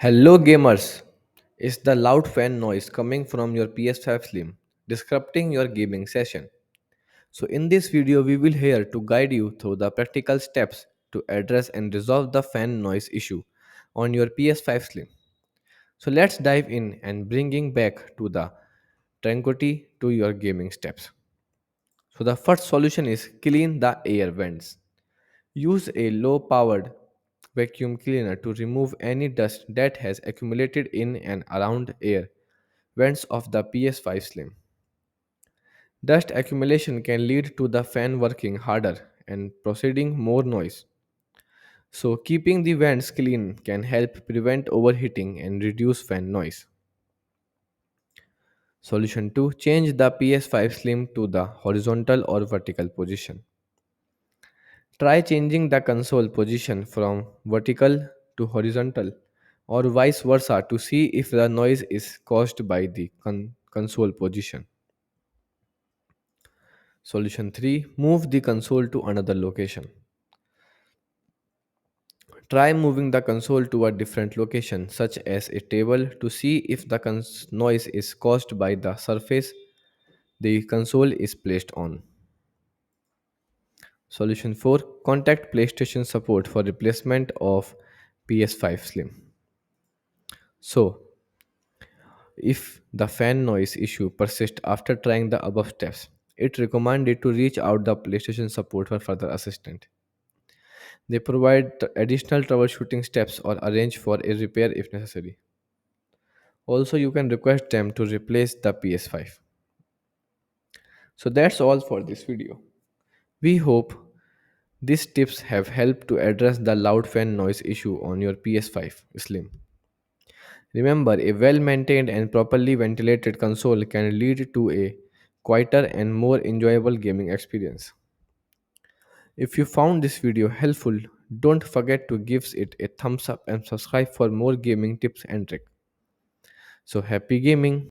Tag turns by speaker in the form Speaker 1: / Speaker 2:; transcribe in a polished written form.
Speaker 1: Hello gamers! Is the loud fan noise coming from your PS5 Slim disrupting your gaming session? So in this video we will here to guide you through the practical steps to address and resolve the fan noise issue on your PS5 Slim. So let's dive in and bringing back to the tranquility to your gaming steps. So the first solution is clean the air vents. Use a low powered vacuum cleaner to remove any dust that has accumulated in and around air vents of the PS5 Slim. Dust accumulation can lead to the fan working harder and proceeding more noise. So, keeping the vents clean can help prevent overheating and reduce fan noise. Solution 2: change the PS5 Slim to the horizontal or vertical position. Try changing the console position from vertical to horizontal or vice versa to see if the noise is caused by the console position. Solution 3: move the console to another location. Try moving the console to a different location, such as a table, to see if the noise is caused by the surface the console is placed on. Solution 4: contact PlayStation support for replacement of PS5 Slim. So, if the fan noise issue persists after trying the above steps, it recommended to reach out the PlayStation support for further assistance. They provide additional troubleshooting steps or arrange for a repair if necessary. Also, you can request them to replace the PS5. So that's all for this video. We hope these tips have helped to address the loud fan noise issue on your PS5 Slim. Remember, a well maintained and properly ventilated console can lead to a quieter and more enjoyable gaming experience. If you found this video helpful, don't forget to give it a thumbs up and subscribe for more gaming tips and tricks. So happy gaming!